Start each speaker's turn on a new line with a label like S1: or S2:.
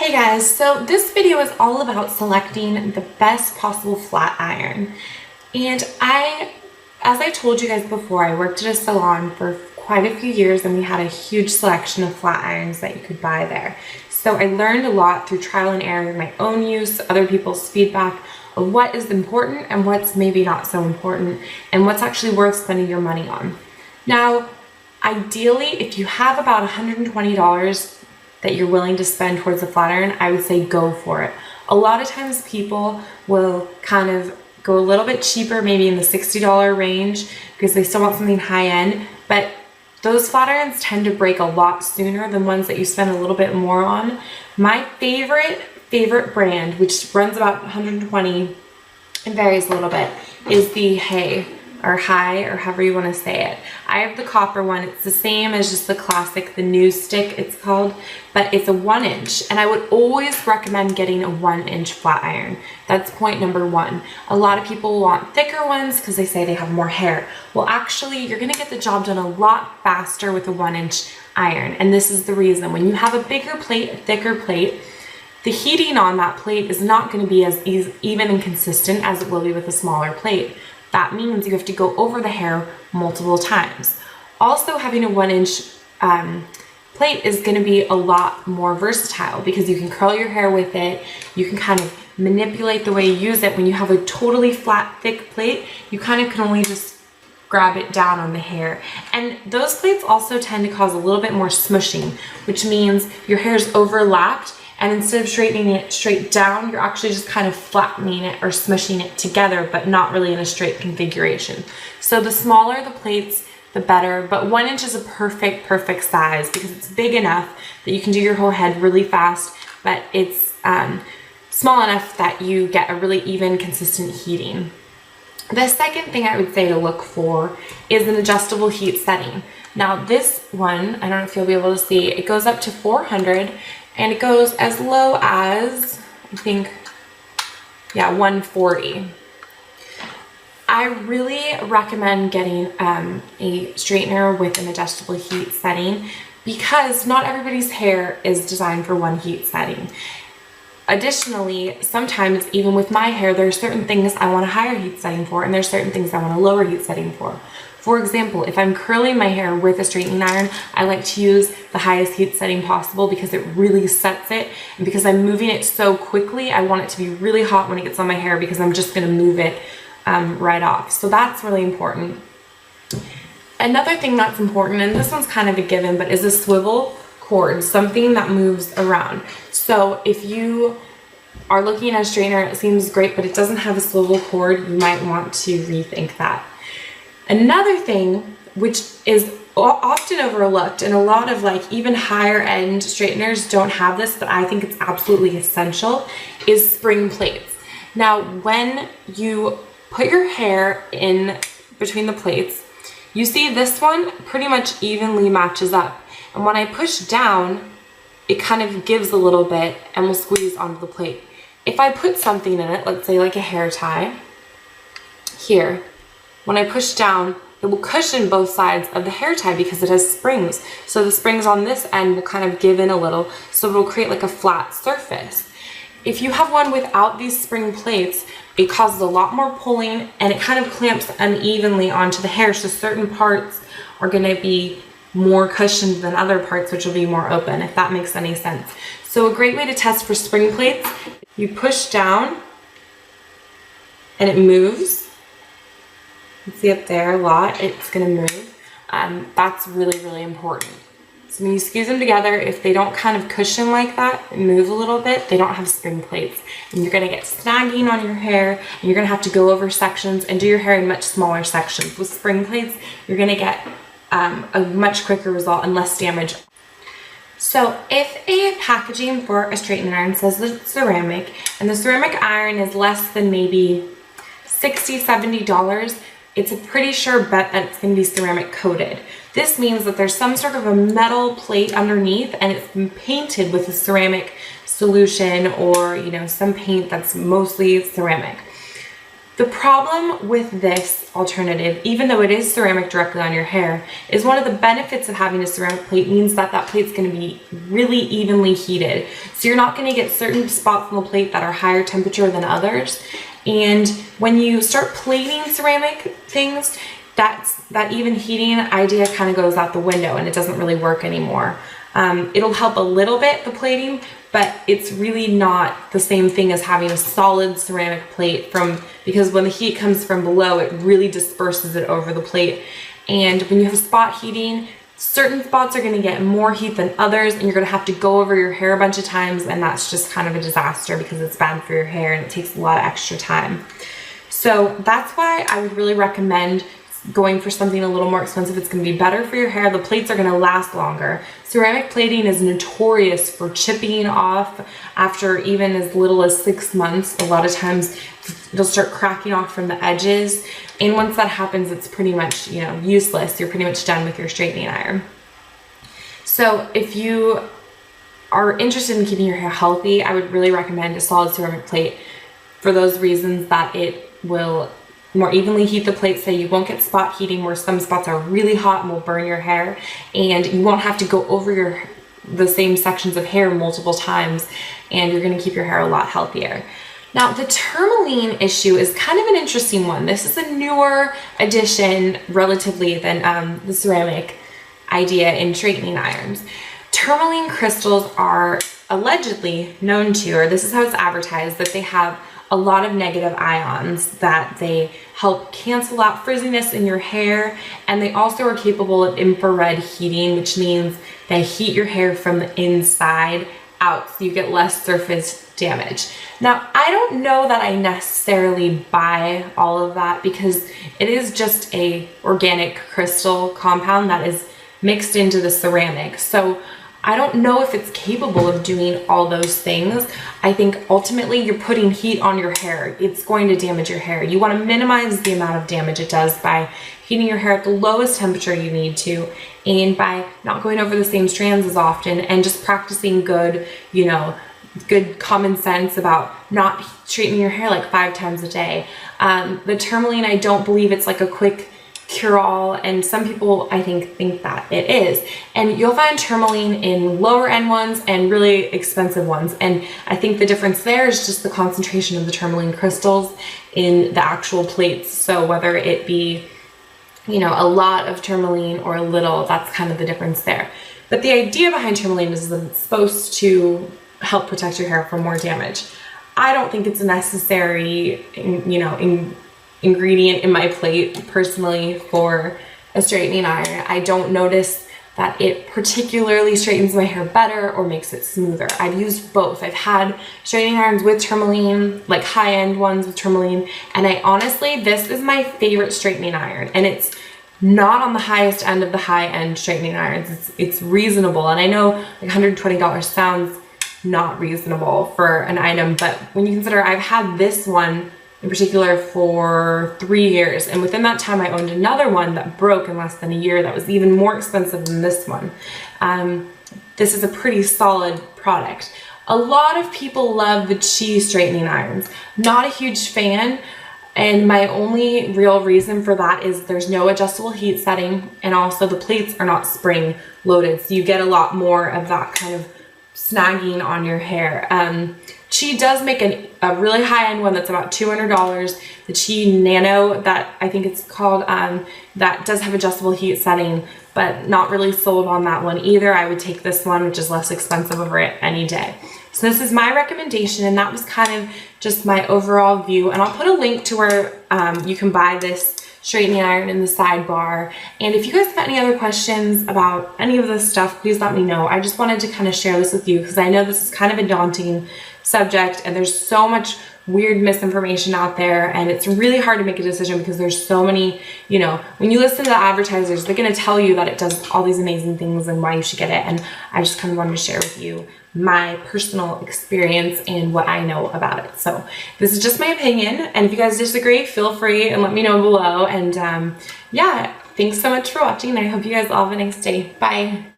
S1: Hey guys, so this video is all about selecting the best possible flat iron. And as I told you guys before, I worked at a salon for quite a few years and we had a huge selection of flat irons that you could buy there. So I learned a lot through trial and error, my own use, other people's feedback of what is important and what's maybe not so important and what's actually worth spending your money on. Now, ideally, if you have about $120 that you're willing to spend towards a flat iron, I would say go for it. A lot of times people will kind of go a little bit cheaper, maybe in the $60 range, because they still want something high end, but those flat irons tend to break a lot sooner than ones that you spend a little bit more on. My favorite brand, which runs about 120 and varies a little bit, is the High, or however you want to say it. I have the copper one. It's the same as just the classic, the news stick it's called, but it's a 1-inch, and I would always recommend getting a 1-inch flat iron. That's point number one. A lot of people want thicker ones because they say they have more hair. Well, actually, you're going to get the job done a lot faster with a 1-inch iron, and this is the reason. When you have a bigger plate, a thicker plate, the heating on that plate is not going to be as even and consistent as it will be with a smaller plate. That means you have to go over the hair multiple times. Also, having a 1-inch plate is going to be a lot more versatile because you can curl your hair with it. You can kind of manipulate the way you use it. When you have a totally flat, thick plate, you kind of can only just grab it down on the hair. And those plates also tend to cause a little bit more smushing, which means your hair is overlapped, and instead of straightening it straight down, you're actually just kind of flattening it or smushing it together, but not really in a straight configuration. So the smaller the plates, the better, but 1 inch is a perfect size because it's big enough that you can do your whole head really fast, but it's small enough that you get a really even, consistent heating. The second thing I would say to look for is an adjustable heat setting. Now this one, I don't know if you'll be able to see, it goes up to 400, and it goes as low as, I think, 140. I really recommend getting a straightener with an adjustable heat setting because not everybody's hair is designed for one heat setting. Additionally, sometimes even with my hair, there are certain things I want a higher heat setting for, and there's certain things I want a lower heat setting for. For example, if I'm curling my hair with a straightening iron, I like to use the highest heat setting possible because it really sets it. And because I'm moving it so quickly, I want it to be really hot when it gets on my hair because I'm just gonna move it right off. So that's really important. Another thing that's important, and this one's kind of a given, but is a swivel cord, something that moves around. So if you are looking at a straightener, it seems great, but it doesn't have a swivel cord, you might want to rethink that. Another thing, which is often overlooked, and a lot of even higher end straighteners don't have this, but I think it's absolutely essential, is spring plates. Now, when you put your hair in between the plates, you see this one pretty much evenly matches up. And when I push down, it kind of gives a little bit and will squeeze onto the plate. If I put something in it, let's say like a hair tie, here, when I push down, it will cushion both sides of the hair tie because it has springs. So the springs on this end will kind of give in a little, so it will create like a flat surface. If you have one without these spring plates, it causes a lot more pulling and it kind of clamps unevenly onto the hair. So certain parts are gonna be more cushioned than other parts, which will be more open, if that makes any sense. So a great way to test for spring plates, you push down and it moves. You can see up there a lot, it's gonna move. That's really important. So when you squeeze them together, if they don't kind of cushion like that and move a little bit, they don't have spring plates. And you're gonna get snagging on your hair, and you're gonna have to go over sections and do your hair in much smaller sections. With spring plates, you're gonna get a much quicker result and less damage. So if a packaging for a straightening iron says that it's ceramic, and the ceramic iron is less than maybe $60, $70, it's a pretty sure bet that it's going to be ceramic coated. This means that there's some sort of a metal plate underneath and it's been painted with a ceramic solution or some paint that's mostly ceramic. The problem with this alternative, even though it is ceramic directly on your hair, is one of the benefits of having a ceramic plate means that that plate's going to be really evenly heated. So you're not going to get certain spots on the plate that are higher temperature than others. And when you start plating ceramic things, that even heating idea kind of goes out the window and it doesn't really work anymore. It'll help a little bit, the plating, but it's really not the same thing as having a solid ceramic plate because when the heat comes from below, it really disperses it over the plate. And when you have spot heating, certain spots are gonna get more heat than others, and you're gonna have to go over your hair a bunch of times, and that's just kind of a disaster because it's bad for your hair and it takes a lot of extra time. So that's why I would really recommend going for something a little more expensive. It's going to be better for your hair. The plates are going to last longer. Ceramic plating is notorious for chipping off after even as little as 6 months. A lot of times it'll start cracking off from the edges. And once that happens, it's pretty much, useless. You're pretty much done with your straightening iron. So if you are interested in keeping your hair healthy, I would really recommend a solid ceramic plate for those reasons, that it will more evenly heat the plate, so you won't get spot heating where some spots are really hot and will burn your hair, and you won't have to go over the same sections of hair multiple times, and you're going to keep your hair a lot healthier. Now, the tourmaline issue is kind of an interesting one. This is a newer addition relatively than the ceramic idea in straightening irons. Tourmaline crystals are allegedly known to, or this is how it's advertised, that they have a lot of negative ions, that they help cancel out frizziness in your hair, and they also are capable of infrared heating, which means they heat your hair from the inside out so you get less surface damage. Now, I don't know that I necessarily buy all of that because it is just a organic crystal compound that is mixed into the ceramic. So I don't know if it's capable of doing all those things. I think ultimately you're putting heat on your hair. It's going to damage your hair. You want to minimize the amount of damage it does by heating your hair at the lowest temperature you need to, and by not going over the same strands as often, and just practicing good, good common sense about not straightening your hair like 5 times a day. The tourmaline, I don't believe it's like a quick cure-all, and some people I think that it is. And you'll find tourmaline in lower end ones and really expensive ones, and I think the difference there is just the concentration of the tourmaline crystals in the actual plates. So whether it be a lot of tourmaline or a little, that's kind of the difference there. But the idea behind tourmaline is that it's supposed to help protect your hair from more damage. I don't think it's a necessary ingredient in my plate personally for a straightening iron. I don't notice that it particularly straightens my hair better or makes it smoother. I've used both. I've had straightening irons with tourmaline, like high-end ones with tourmaline, and this is my favorite straightening iron, and it's not on the highest end of the high-end straightening irons. It's reasonable, and I know like $120 sounds not reasonable for an item, but when you consider I've had this one in particular for 3 years, and within that time I owned another one that broke in less than a year that was even more expensive than this one. This is a pretty solid product. A lot of people love the Chi straightening irons. Not a huge fan, and my only real reason for that is there's no adjustable heat setting, and also the plates are not spring loaded, so you get a lot more of that kind of snagging on your hair. Chi does make a really high-end one that's about $200. The Chi Nano, that I think it's called, that does have adjustable heat setting, but not really sold on that one either. I would take this one, which is less expensive, over it any day. So this is my recommendation, and that was kind of just my overall view. And I'll put a link to where you can buy this straightening iron in the sidebar. And if you guys have any other questions about any of this stuff, please let me know. I just wanted to kind of share this with you because I know this is kind of a daunting subject, and there's so much weird misinformation out there, and it's really hard to make a decision because there's so many, when you listen to the advertisers, they're going to tell you that it does all these amazing things and why you should get it. And I just kind of wanted to share with you my personal experience and what I know about it. So this is just my opinion, and if you guys disagree, feel free and let me know below. And yeah, thanks so much for watching, and I hope you guys all have a nice day. Bye.